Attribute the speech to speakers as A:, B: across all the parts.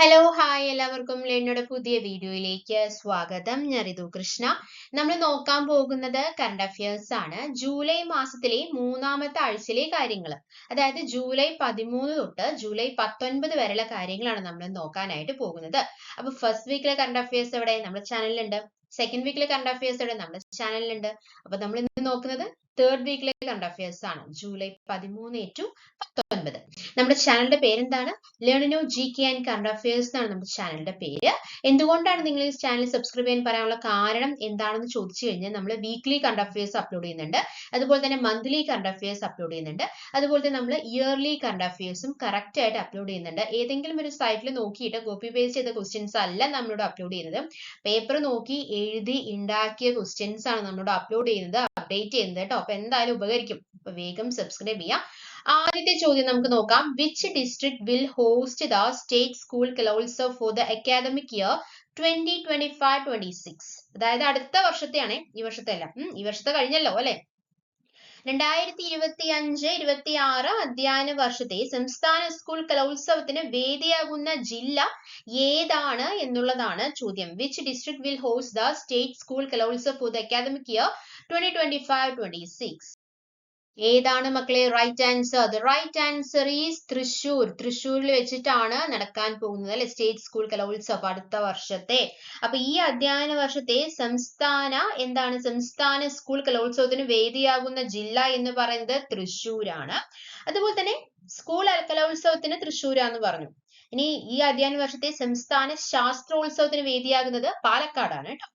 A: Hello hi എല്ലാവർക്കും ലേണിയുടെ പുതിയ വീഡിയോയിലേക്ക് സ്വാഗതം. ഞാൻ റിതു കൃഷ്ണ. നമ്മൾ നോക്കാൻ പോകുന്നത് കറണ്ട് അഫയേഴ്സ് ആണ്. ജൂലൈ മാസത്തിലെ മൂന്നാമത്തെ ആഴ്ചയിലെ കാര്യങ്ങൾ, അതായത് ജൂലൈ 13 തൊട്ട് ജൂലൈ 19 വരെയുള്ള കാര്യങ്ങളാണ് നമ്മൾ നോക്കാനായിട്ട് പോകുന്നത്. അപ്പൊ ഫസ്റ്റ് വീക്കിലെ കറണ്ട് അഫയേഴ്സ് എവിടെ നമ്മുടെ ചാനലിലുണ്ട്. സെക്കൻഡ് വീക്കിലെ കറണ്ട് അഫയേഴ്സ് എവിടെ നമ്മുടെ ചാനലിലുണ്ട്. അപ്പൊ നമ്മൾ ഇന്ന് നോക്കുന്നത് തേർഡ് വീക്കിലെ കറണ്ട് അഫയേഴ്സ് ആണ്, ജൂലൈ 13 to 19. നമ്മുടെ ചാനലിന്റെ പേരെന്താണ്? Learnino G K and current affairs എന്നാണ് നമ്മുടെ ചാനലിന്റെ പേര്. എന്തുകൊണ്ടാണ് നിങ്ങൾ ഈ ചാനൽ സബ്സ്ക്രൈബ് ചെയ്യാൻ പറയാനുള്ള കാരണം എന്താണെന്ന് ചോദിച്ചു കഴിഞ്ഞാൽ നമ്മൾ വീക്ക്ലി കറണ്ട് അഫയേഴ്സ് അപ്ലോഡ് ചെയ്യുന്നുണ്ട്, അതുപോലെ തന്നെ മന്ത്ലി കറണ്ട് അഫയേഴ്സ് അപ്ലോഡ് ചെയ്യുന്നുണ്ട്, അതുപോലെ തന്നെ നമ്മൾ ഇയർലി കറണ്ട് അഫയേഴ്സും കറക്റ്റ് ആയിട്ട് അപ്ലോഡ് ചെയ്യുന്നുണ്ട്. ഏതെങ്കിലും ഒരു സൈറ്റിൽ നോക്കിയിട്ട് കോപ്പി പേസ്റ്റ് ചെയ്ത ക്വസ്റ്റ്യൻസ് അല്ല നമ്മളിവിടെ അപ്ലോഡ് ചെയ്യുന്നത്. പേപ്പർ നോക്കി എഴുതി ഉണ്ടാക്കിയ ക്വസ്റ്റ്യൻസ് ആണ് നമ്മളിവിടെ അപ്ലോഡ് ചെയ്യുന്നത്, അപ്ഡേറ്റ് ചെയ്യുന്നത് കേട്ടോ. അപ്പൊ എന്തായാലും ഉപകരിക്കും. അപ്പൊ വേഗം സബ്സ്ക്രൈബ് ചെയ്യാം. ആദ്യത്തെ ചോദ്യം നമുക്ക് നോക്കാം. Which district will host the state school Kalolsav for the academic year 2025-26? അതായത് അടുത്ത വർഷത്തെയാണ്, ഈ വർഷത്തെ അല്ല. ഈ വർഷത്തെ കഴിഞ്ഞല്ലോ അല്ലെ. 2025-26 അധ്യയന വർഷത്തെ സംസ്ഥാന സ്കൂൾ കലോത്സവത്തിന് വേദിയാകുന്ന ജില്ല ഏതാണ് എന്നുള്ളതാണ് ചോദ്യം. Which district will host the state school Kalolsav for the academic year 2025-26? ഏതാണ് മക്കളെ right answer? The right answer is Thrissur. തൃശ്ശൂരിൽ വെച്ചിട്ടാണ് നടക്കാൻ പോകുന്നത് അല്ലെ സ്റ്റേറ്റ് സ്കൂൾ കലോത്സവം അടുത്ത വർഷത്തെ. അപ്പൊ ഈ അധ്യയന വർഷത്തെ സംസ്ഥാന സ്കൂൾ കലോത്സവത്തിന് വേദിയാകുന്ന ജില്ല എന്ന് പറയുന്നത് തൃശ്ശൂരാണ്. അതുപോലെ തന്നെ സ്കൂൾ കലോത്സവത്തിന് തൃശ്ശൂരാന്ന് പറഞ്ഞു. ഇനി ഈ അധ്യയന വർഷത്തെ സംസ്ഥാന ശാസ്ത്രോത്സവത്തിന് വേദിയാകുന്നത് പാലക്കാടാണ് കേട്ടോ.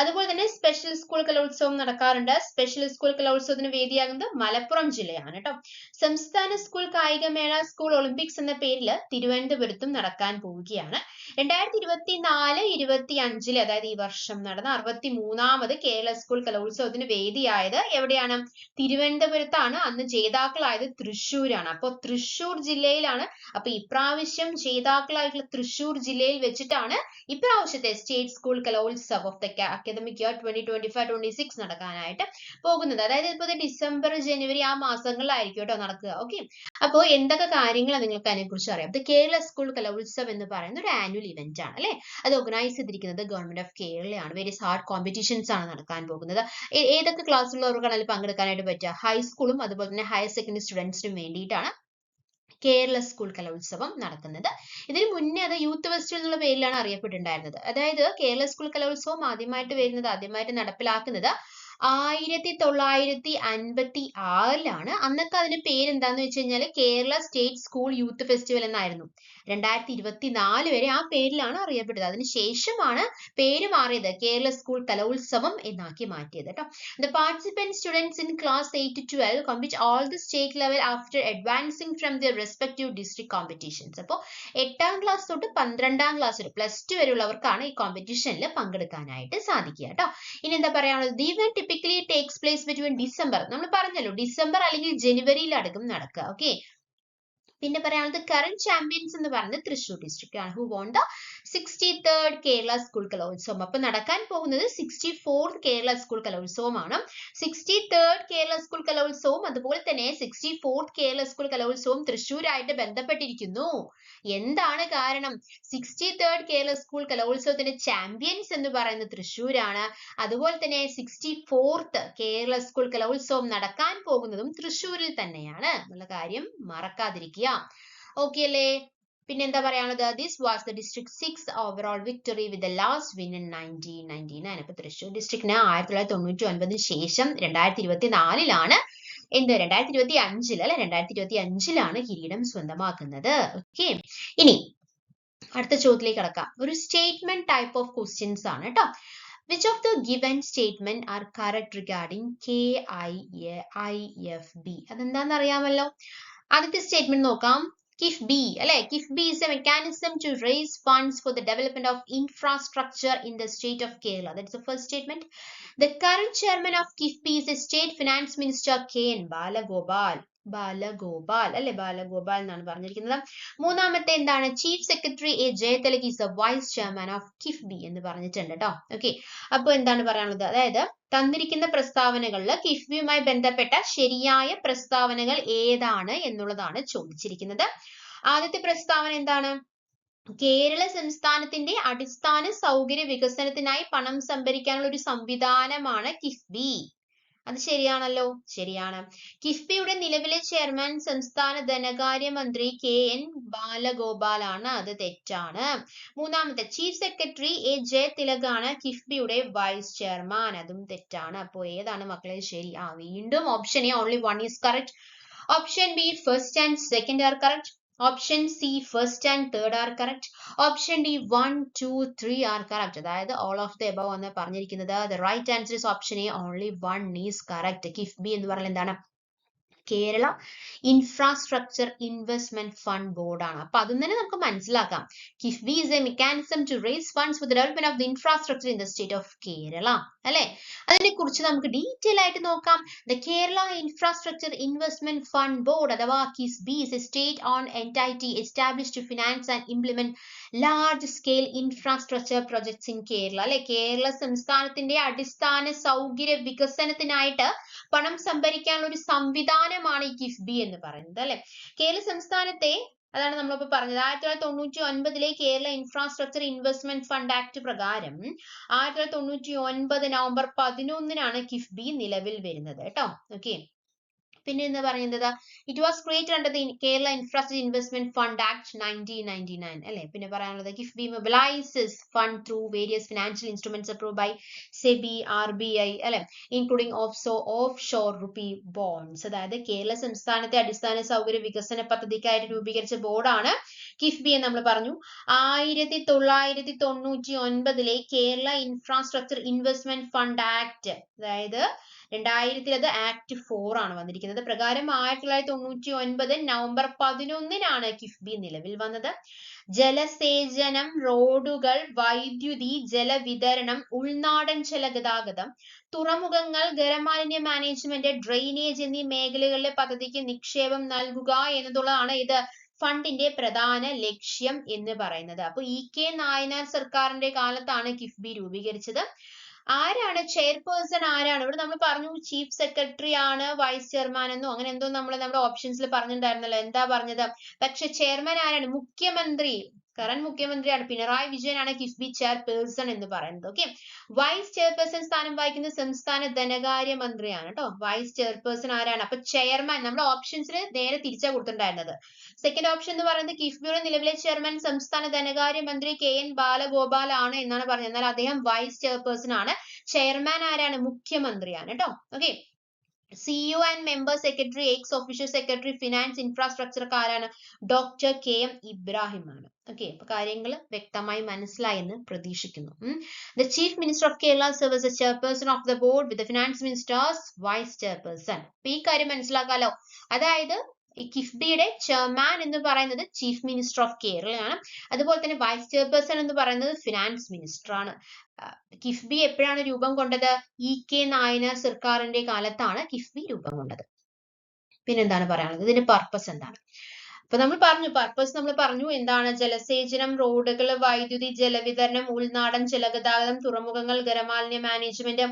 A: അതുപോലെ തന്നെ സ്പെഷ്യൽ സ്കൂൾ കലോത്സവം നടക്കാറുണ്ട്. സ്പെഷ്യൽ സ്കൂൾ കലോത്സവത്തിന് വേദിയാകുന്നത് മലപ്പുറം ജില്ലയാണ് കേട്ടോ. സംസ്ഥാന സ്കൂൾ കായികമേള, സ്കൂൾ ഒളിമ്പിക്സ് എന്ന പേരിൽ തിരുവനന്തപുരത്തും നടക്കാൻ പോവുകയാണ്. 2024-25 അതായത് ഈ വർഷം നടന്ന 63ാമത് കേരള സ്കൂൾ കലോത്സവത്തിന് വേദിയായത് എവിടെയാണ്? തിരുവനന്തപുരത്താണ്. അന്ന് ജേതാക്കളായത് തൃശ്ശൂരാണ്. അപ്പൊ തൃശ്ശൂർ ജില്ലയിലാണ്. അപ്പൊ ഇപ്രാവശ്യം ജേതാക്കളായിട്ടുള്ള തൃശ്ശൂർ ജില്ലയിൽ വെച്ചിട്ടാണ് ഇപ്രാവശ്യത്തെ state school Kalolsav of the academic year 2025-26 നടക്കാനായിട്ട് പോകുന്നത്. അതായത് ഇപ്പൊ ഡിസംബർ, ജനുവരി ആ മാസങ്ങളിലായിരിക്കും കേട്ടോ നടക്കുക. ഓക്കെ, അപ്പോൾ എന്തൊക്കെ കാര്യങ്ങളാണ് നിങ്ങൾക്ക് അതിനെക്കുറിച്ച് അറിയാം? കേരള സ്കൂൾ കലോത്സവ് എന്ന് പറയുന്ന ഒരു ആനുവൽ ഇവന്റ് ആണ് അല്ലെ. അത് ഓർഗനൈസ് ചെയ്തിരിക്കുന്നത് ഗവൺമെന്റ് ഓഫ് കേരളയാണ്. വേരിയസ് ഹാർഡ് കോമ്പറ്റീഷൻസ് ആണ് നടക്കാൻ പോകുന്നത്. ഏതൊക്കെ ക്ലാസ്സിലുള്ളവർക്കാണ് അതിൽ പങ്കെടുക്കാനായിട്ട് പറ്റുക? ഹൈസ്കൂളും അതുപോലെ തന്നെ ഹയർ സെക്കൻഡറി സ്റ്റുഡൻസിനും വേണ്ടിയിട്ടാണ് കേരള സ്കൂൾ കലോത്സവം നടക്കുന്നത്. ഇതിനു മുന്നേ അത് യൂത്ത് ഫെസ്റ്റിവൽ എന്നുള്ള പേരിലാണ് അറിയപ്പെട്ടിട്ടുണ്ടായിരുന്നത്. അതായത് കേരള സ്കൂൾ കലോത്സവം ആദ്യമായിട്ട് നടപ്പിലാക്കുന്നത് 1956 അന്നൊക്കെ അതിന്റെ പേരെന്താന്ന് വെച്ച് കഴിഞ്ഞാൽ Kerala state school youth festival എന്നായിരുന്നു. 2024 വരെ ആ പേരിലാണ് അറിയപ്പെട്ടത്. അതിനുശേഷമാണ് പേര് മാറിയത്, കേരള സ്കൂൾ കലോത്സവം എന്നാക്കി മാറ്റിയത് കേട്ടോ. The participant students in class 8 to 12 compete all the state level after advancing from their respective district competitions. അപ്പോൾ 8ാം ക്ലാസ് തൊട്ട് 12ാം ക്ലാസ് വരെ +2 വരെയുള്ളവർക്കാണ് ഈ കോമ്പറ്റീഷനിൽ പങ്കെടുക്കാനായിട്ട് സാധിക്കുക കേട്ടോ. ഇനി എന്താ പറയാനുള്ളത്? The event typically takes place between December, നമ്മൾ പറഞ്ഞല്ലോ ഡിസംബർ അല്ലെങ്കിൽ ജനുവരിയിലടക്കം നടക്കുക. ഓക്കെ, പിന്നെ പറയാനുള്ളത് കറന്റ് ചാമ്പ്യൻസ് എന്ന് പറയുന്നത് തൃശ്ശൂർ ഡിസ്ട്രിക്ട് ആണ്. Who won the 63rd Kerala school Kalolsavam. അപ്പൊ നടക്കാൻ പോകുന്നത് 64th കേരള സ്കൂൾ കലോത്സവമാണ്. 63rd കേരള സ്കൂൾ കലോത്സവവും അതുപോലെ തന്നെ 64th കേരള സ്കൂൾ കലോത്സവവും തൃശ്ശൂരായിട്ട് ബന്ധപ്പെട്ടിരിക്കുന്നു. എന്താണ് കാരണം? 63rd കേരള സ്കൂൾ കലോത്സവത്തിന്റെ ചാമ്പ്യൻസ് എന്ന് പറയുന്നത് തൃശ്ശൂരാണ്. അതുപോലെ തന്നെ 64th കേരള സ്കൂൾ കലോത്സവം നടക്കാൻ പോകുന്നതും തൃശ്ശൂരിൽ തന്നെയാണ് എന്നുള്ള കാര്യം മറക്കാതിരിക്കുക. ഓക്കെ അല്ലേ? പിന്നെ എന്താ പറയാനുള്ളത്? This was the district 6 overall victory with the last win in 1999. അപ്പൊ തൃശ്ശൂർ ഡിസ്ട്രിക്റ്റിന് 1999 ശേഷം 2024 2025 കിരീടം സ്വന്തമാക്കുന്നത്. ഓക്കെ, ഇനി അടുത്ത ചോദ്യത്തിലേക്ക് കടക്കാം. ഒരു സ്റ്റേറ്റ്മെന്റ് ടൈപ്പ് ഓഫ് ക്വസ്റ്റ്യൻസ് ആണ് കേട്ടോ. Which of the given statement are correct regarding KIFB? അതെന്താണെന്ന് അറിയാമല്ലോ. ആദ്യത്തെ സ്റ്റേറ്റ്മെന്റ് നോക്കാം. KIFB അല്ലെ. KIFB is a mechanism to raise funds for the development of infrastructure in the state of Kerala. That's the first statement. The current chairman of KIFB is a state finance minister KN Balagopal അല്ലെ, ബാലഗോപാൽ എന്നാണ് പറഞ്ഞിരിക്കുന്നത്. മൂന്നാമത്തെ എന്താണ്? Chief secretary A Jayathilak is a vice chairman of KIIFB എന്ന് പറഞ്ഞിട്ടുണ്ട് കേട്ടോ. Okay, അപ്പൊ എന്താണ് പറയാനുള്ളത്? അതായത് തന്നിരിക്കുന്ന പ്രസ്താവനകളിൽ കിഫ്ബിയുമായി ബന്ധപ്പെട്ട ശരിയായ പ്രസ്താവനകൾ ഏതാണ് എന്നുള്ളതാണ് ചോദിച്ചിരിക്കുന്നത്. ആദ്യത്തെ പ്രസ്താവന എന്താണ്? കേരള സംസ്ഥാനത്തിന്റെ അടിസ്ഥാന സൗകര്യ വികസനത്തിനായി പണം സംഭരിക്കാനുള്ള ഒരു സംവിധാനമാണ് കിഫ്ബി. അത് ശരിയാണല്ലോ, ശരിയാണ്. കിഫ്ബിയുടെ നിലവിലെ ചെയർമാൻ സംസ്ഥാന ധനകാര്യമന്ത്രി KN ബാലഗോപാലാണ്. അത് തെറ്റാണ്. മൂന്നാമത്തെ, ചീഫ് സെക്രട്ടറി A ജയതിലകാണ് കിഫ്ബിയുടെ വൈസ് ചെയർമാൻ. അതും തെറ്റാണ്. അപ്പോ ഏതാണ് മക്കളെ ശരി? വീണ്ടും option A only one is correct. Option B first and second are correct. Option C first and third are correct. Option D 1, 2, 3 are correct. അതായത് all of the above എന്ന് പറഞ്ഞിരിക്കുന്നത്. The right answer is option A only one is correct. KIIFB എന്ന് പറഞ്ഞാൽ എന്താണ്? Kerala infrastructure investment fund board ആണ്. അപ്പൊ അതും തന്നെ നമുക്ക് മനസ്സിലാക്കാം. KIIFB is a mechanism to raise funds for the development of the infrastructure in the state of Kerala. അല്ലെ? അതിനെ കുറിച്ച് നമുക്ക് ഡീറ്റെയിൽ ആയിട്ട് നോക്കാം. The Kerala Infrastructure Investment Fund Board അഥവാ KIIFB is a state owned entity established to finance and implement large scale infrastructure projects in Kerala. അല്ലെ? കേരള സംസ്ഥാനത്തിന്റെ അടിസ്ഥാന സൗകര്യ വികസനത്തിനായിട്ട് പണം സംഭരിക്കാനുള്ള ഒരു സംവിധാനമാണ് ഈ കിഫ്ബി എന്ന് പറയുന്നത്. അല്ലെ? കേരള സംസ്ഥാനത്തെ, അതാണ് നമ്മളിപ്പോ പറഞ്ഞത്, 1999 Kerala infrastructure investment fund act പ്രകാരം 1999 നവംബർ 11 കിഫ്ബി നിലവിൽ വരുന്നത് കേട്ടോ. ഓക്കെ, പിന്നെ എന്താ പറയുന്നത്? It was created under the Kerala infrastructure investment fund act 1999. അല്ലെ? പിന്നെ പറയാനുള്ളത്, KIIFB mobilises fund through various financial instruments approved by SEBI, RBI, അല്ലെ, including offshore rupee bonds. അതായത് കേരള സംസ്ഥാനത്തെ അടിസ്ഥാന സൗകര്യ വികസന പദ്ധതിക്കായിട്ട് രൂപീകരിച്ച ബോർഡാണ് കിഫ്ബി എന്ന് നമ്മൾ പറഞ്ഞു. 1999 Kerala infrastructure investment fund act, അതായത് 2000 അത് ആക്ട് 4 ആണ് വന്നിരിക്കുന്നത്. പ്രകാരം 1999 നവംബർ 11 കിഫ്ബി നിലവിൽ വന്നത്. ജലസേചനം, റോഡുകൾ, വൈദ്യുതി, ജലവിതരണം, ഉൾനാടൻ ജലഗതാഗതം, തുറമുഖങ്ങൾ, ഖരമാലിന്യ മാനേജ്മെന്റ്, ഡ്രെയിനേജ് എന്നീ മേഖലകളിലെ പദ്ധതിക്ക് നിക്ഷേപം നൽകുക എന്നതുള്ളതാണ് ഇത് ഫണ്ടിന്റെ പ്രധാന ലക്ഷ്യം എന്ന് പറയുന്നത്. അപ്പൊ EK നായനാർ സർക്കാരിന്റെ കാലത്താണ് കിഫ്ബി രൂപീകരിച്ചത്. ആരാണ് ചെയർപേഴ്സൺ? ആരാണ്? ഇവിടെ നമ്മൾ പറഞ്ഞു ചീഫ് സെക്രട്ടറി ആണ്, വൈസ് ചെയർമാൻ എന്നോ അങ്ങനെ എന്തോ നമ്മൾ നമ്മുടെ ഓപ്ഷൻസിൽ പറഞ്ഞിട്ടുണ്ടായിരുന്നല്ലോ. എന്താ പറഞ്ഞത്? പക്ഷെ ചെയർമാൻ ആരാണ്? മുഖ്യമന്ത്രി, കറന്റ് മുഖ്യമന്ത്രിയാണ് പിണറായി വിജയനാണ് കിഫ്ബി ചെയർപേഴ്സൺ എന്ന് പറയുന്നത്. ഓക്കെ, വൈസ് ചെയർപേഴ്സൺ സ്ഥാനം വഹിക്കുന്നത് സംസ്ഥാന ധനകാര്യ മന്ത്രിയാണ് കേട്ടോ. വൈസ് ചെയർപേഴ്സൺ ആരാണ്? അപ്പൊ ചെയർമാൻ നമ്മൾ ഓപ്ഷൻസിൽ നേരെ തിരിച്ചാ കൊടുത്തിട്ടുണ്ടായിരുന്നത്. സെക്കൻഡ് ഓപ്ഷൻ എന്ന് പറയുന്നത് കിഫ്ബിയുടെ നിലവിലെ ചെയർമാൻ സംസ്ഥാന ധനകാര്യ മന്ത്രി KN ബാലഗോപാൽ ആണ് എന്നാണ് പറഞ്ഞത്. എന്നാൽ അദ്ദേഹം വൈസ് ചെയർപേഴ്സൺ ആണ്. ചെയർമാൻ ആരാണ്? മുഖ്യമന്ത്രിയാണ് കേട്ടോ. Okay, CEO and member secretary, X official secretary finance infrastructure ആരാണ്? ഡോക്ടർ KM ഇബ്രാഹിം ആണ്. ഓക്കെ, അപ്പൊ കാര്യങ്ങൾ വ്യക്തമായി മനസ്സിലായെന്ന് പ്രതീക്ഷിക്കുന്നു. The Chief Minister of Kerala serves as the chairperson of the board with the finance minister as vice chairperson. അപ്പൊ ഈ കാര്യം മനസ്സിലാക്കാലോ. അതായത് ഈ കിഫ്ബിയുടെ ചെയർമാൻ എന്ന് പറയുന്നത് ചീഫ് മിനിസ്റ്റർ ഓഫ് കേരളയാണ്. അതുപോലെ തന്നെ വൈസ് ചെയർപേഴ്സൺ എന്ന് പറയുന്നത് ഫിനാൻസ് മിനിസ്റ്റർ ആണ്. കിഫ്ബി എപ്പോഴാണ് രൂപം കൊണ്ടത്? EK നായനാർ സർക്കാരിന്റെ കാലത്താണ് കിഫ്ബി രൂപം കൊണ്ടത്. പിന്നെന്താണ് പറയാനുള്ളത്? ഇതിന്റെ പർപ്പസ് എന്താണ്? അപ്പൊ നമ്മൾ പറഞ്ഞു പർപ്പസ്, നമ്മൾ പറഞ്ഞു എന്താണ്? ജലസേചനം, റോഡുകൾ, വൈദ്യുതി, ജലവിതരണം, ഉൾനാടൻ ജലഗതാഗതം, തുറമുഖങ്ങൾ, ഖരമാലിന്യ മാനേജ്മെന്റ്,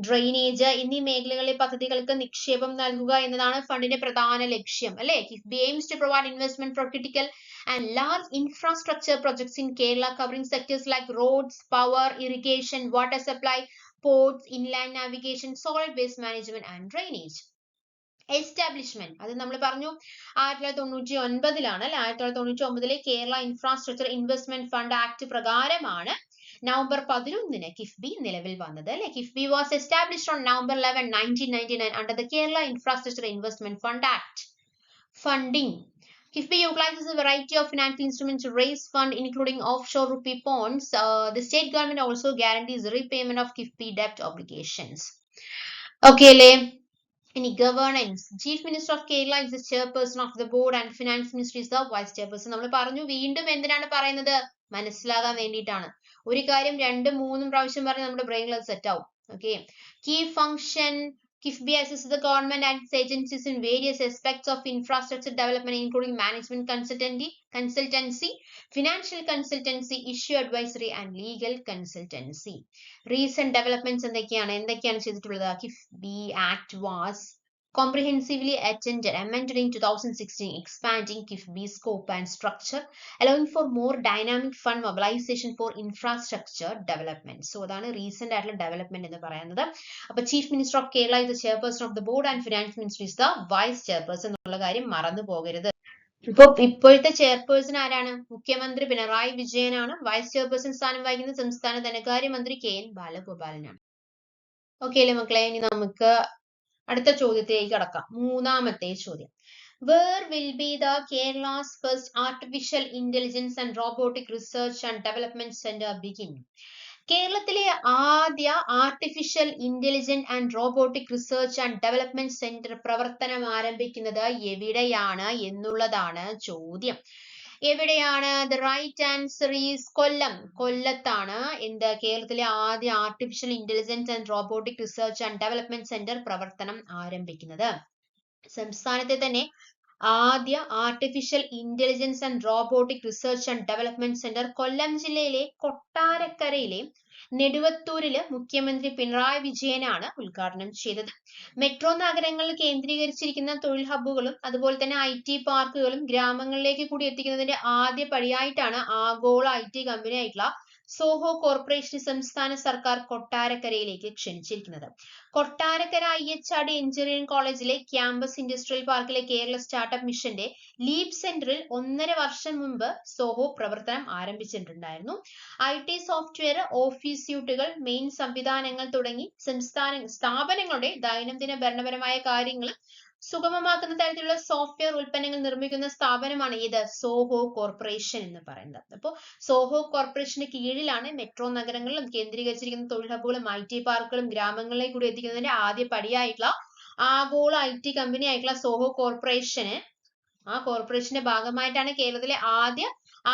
A: ഡ്രെയിനേജ് എന്നീ മേഖലകളിലെ പദ്ധതികൾക്ക് നിക്ഷേപം നൽകുക എന്നതാണ് ഫണ്ടിന്റെ പ്രധാന ലക്ഷ്യം. അല്ലെ? KIIFB aims to provide investment for critical and large infrastructure projects in Kerala covering sectors like roads, power, irrigation, water supply, ports, inland navigation, solid waste management and drainage. Establishment, അത് നമ്മൾ പറഞ്ഞു 1999 അല്ലെ? 1999 Kerala infrastructure investment fund act പ്രകാരമാണ് November 11 KIIFB നിലവിൽ വന്നത്. അല്ലെ? KIIFB was established on November 11, 1999 under the Kerala Infrastructure Investment Fund Act. Funding. KIFBI utilizes a variety of financial instruments to raise funds, including offshore rupee bonds. The state government also guarantees the repayment of KIFBI debt obligations. Okay, Le. Any governance. Chief Minister of Kerala is the chairperson of the board and Finance Ministry is the vice chairperson. നമ്മൾ പറഞ്ഞു വീണ്ടും എന്തിനാണ് പറയുന്നത്? മനസ്സിലാകാൻ വേണ്ടിയിട്ടാണ്. ഒരു കാര്യം 2, 3 പ്രാവശ്യം പറഞ്ഞ് നമ്മുടെ ബ്രെയിനിൽ അത് സെറ്റ് ആവും. Okay, key function. KIFBI assists the government and its agencies in various aspects of infrastructure development, including management consultancy, financial consultancy, issue advisory and legal consultancy. Recent developments എന്തൊക്കെയാണ് ചെയ്തിട്ടുള്ളത്? KIFBI Act was comprehensively amended in 2016, expanding KIFB's scope and structure, allowing for more dynamic fund mobilization for infrastructure development. So അതാണ് recent ആയിട്ടുള്ള development എന്ന് പറയുന്നത്. അപ്പോൾ chief minister of Kerala is the chairperson of the board and finance minister is the vice chairperson എന്നുള്ള കാര്യം മറന്നു പോകരുത്. ഇപ്പോഴത്തെ ചെയർപേഴ്സൺ ആരാണ്? മുഖ്യമന്ത്രി പിണറായി വിജയനാണ്. വൈസ് ചെയർപേഴ്സൺ സ്ഥാനം വഹിക്കുന്നത് സംസ്ഥാന ധനകാര്യമന്ത്രി KN ബാലഗോപാലനാണ്. ഓക്കെ അല്ലേ മക്കളെ? ഇനി നമുക്ക് അടുത്ത ചോദ്യത്തിലേക്ക് കടക്കാം. മൂന്നാമത്തെ ചോദ്യം. Where will be the Kerala's first artificial intelligence and robotic research and development center begin? കേരളത്തിലെ ആദ്യ artificial intelligent and robotic research and development centre പ്രവർത്തനം ആരംഭിക്കുന്നത് എവിടെയാണ് എന്നുള്ളതാണ് ചോദ്യം. എവിടെയാണ്? The right answer is Kollam. കൊല്ലത്താണ് എന്ത് കേരളത്തിലെ ആദ്യ artificial intelligence and robotic research and development centre പ്രവർത്തനം ആരംഭിക്കുന്നത്. സംസ്ഥാനത്തെ തന്നെ ആദ്യ artificial intelligence and robotic research and development centre Kollam ജില്ലയിലെ കൊട്ടാരക്കരയിലെ നെടുവത്തൂരില് മുഖ്യമന്ത്രി പിണറായി വിജയനാണ് ഉദ്ഘാടനം ചെയ്തത്. മെട്രോ നഗരങ്ങളിൽ കേന്ദ്രീകരിച്ചിരിക്കുന്ന തൊഴിൽ ഹബ്ബുകളും അതുപോലെ തന്നെ IT പാർക്കുകളും ഗ്രാമങ്ങളിലേക്ക് കൂടി എത്തിക്കുന്നതിന്റെ ആദ്യ പടിയായിട്ടാണ് ആഗോള IT കമ്പനി ആയിട്ടുള്ള സോഹോ കോർപ്പറേഷൻ സംസ്ഥാന സർക്കാർ കൊട്ടാരക്കരയിലേക്ക് ക്ഷണിച്ചിരിക്കുന്നത്. കൊട്ടാരക്കര IHRD എഞ്ചിനീയറിംഗ് കോളേജിലെ ക്യാമ്പസ് ഇൻഡസ്ട്രിയൽ പാർക്കിലെ കേരള സ്റ്റാർട്ടപ്പ് മിഷന്റെ ലീപ് സെന്ററിൽ 1.5 വർഷം മുമ്പ് സോഹോ പ്രവർത്തനം ആരംഭിച്ചിട്ടുണ്ടായിരുന്നു. IT സോഫ്റ്റ്വെയർ, ഓഫീസ് സ്യൂട്ടുകൾ, മെയിൻ സംവിധാനങ്ങൾ തുടങ്ങി സ്ഥാപനങ്ങളുടെ ദൈനംദിന ഭരണപരമായ കാര്യങ്ങൾ സുഗമമാക്കുന്ന തരത്തിലുള്ള സോഫ്റ്റ്വെയർ ഉൽപ്പന്നങ്ങൾ നിർമ്മിക്കുന്ന സ്ഥാപനമാണ് ഇത് സോഹോ കോർപ്പറേഷൻ എന്ന് പറയുന്നത്. അപ്പോൾ സോഹോ കോർപ്പറേഷന് കീഴിലാണ് മെട്രോ നഗരങ്ങളിലും കേന്ദ്രീകരിച്ചിരിക്കുന്ന തൊഴിൽ ഹബ്ബുകളും IT പാർക്കുകളും ഗ്രാമങ്ങളിലേക്ക് കൂടി എത്തിക്കുന്നതിന്റെ ആദ്യ പടിയായിട്ടുള്ള ആഗോള IT കമ്പനി ആയിട്ടുള്ള സോഹോ കോർപ്പറേഷന് ആ കോർപ്പറേഷന്റെ ഭാഗമായിട്ടാണ് കേരളത്തിലെ ആദ്യ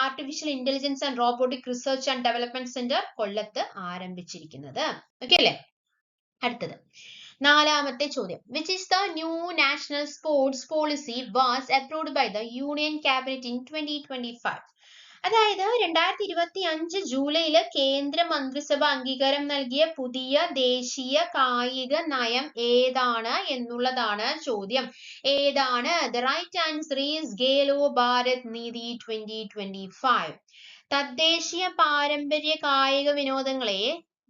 A: artificial intelligence and robotic research and development centre കൊല്ലത്ത് ആരംഭിച്ചിരിക്കുന്നത്. ഓക്കെ അല്ലേ? അടുത്തത് നാലാമത്തെ ചോദ്യം. Which is the new national sports policy was approved by the Union Cabinet in 2025? അതായത് 2025 ജൂലൈയില് കേന്ദ്ര മന്ത്രിസഭ അംഗീകാരം നൽകിയ പുതിയ ദേശീയ കായിക നയം ഏതാണ് എന്നുള്ളതാണ് ചോദ്യം. ഏതാണ്? The right answer is Khelo Bharat നീതി 2025. തദ്ദേശീയ പാരമ്പര്യ കായിക വിനോദങ്ങളെ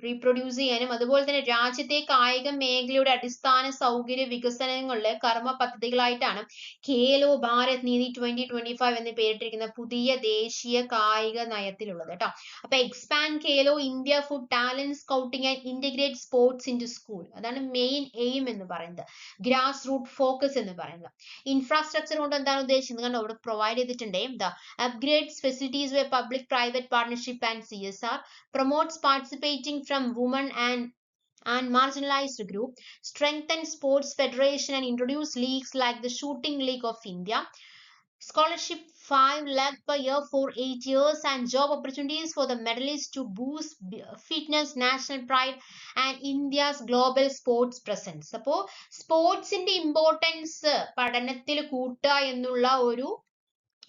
A: റീപ്രൊഡ്യൂസ് ചെയ്യാനും അതുപോലെ തന്നെ രാജ്യത്തെ കായിക മേഖലയുടെ അടിസ്ഥാന സൗകര്യ വികസനങ്ങളിലെ കർമ്മ പദ്ധതികളായിട്ടാണ് ഖേലോ ഭാരത് നീതി 2025 എന്ന് പേരിട്ടിരിക്കുന്ന പുതിയ ദേശീയ കായിക നയത്തിലുള്ളത് കേട്ടോ. അപ്പൊ expand Khelo India for talent scouting and integrate sports into school, അതാണ് മെയിൻ എയിം എന്ന് പറയുന്നത്. ഗ്രാസ് റൂട്ട് ഫോക്കസ് എന്ന് പറയുന്നത്. ഇൻഫ്രാസ്ട്രക്ചർ കൊണ്ട് എന്താണ് ഉദ്ദേശിക്കുന്നത്? കാരണം അവിടെ പ്രൊവൈഡ് ചെയ്തിട്ടുണ്ട്. എന്താ? അപ്ഗ്രേഡ്സ് ഫെസിലിറ്റീസ് വെ public private partnership and CSR, promotes participating from women and marginalized group, strengthen sports federation and introduce leagues like the Shooting League of India, scholarship 5 lakh per year for 8 years and job opportunities for the medalists to boost fitness, national pride and India's global sports presence. അപ്പോൾ സ്പോർട്സിന്റെ importance പഠനത്തിൽ കൂട്ടുക എന്നുള്ള ഒരു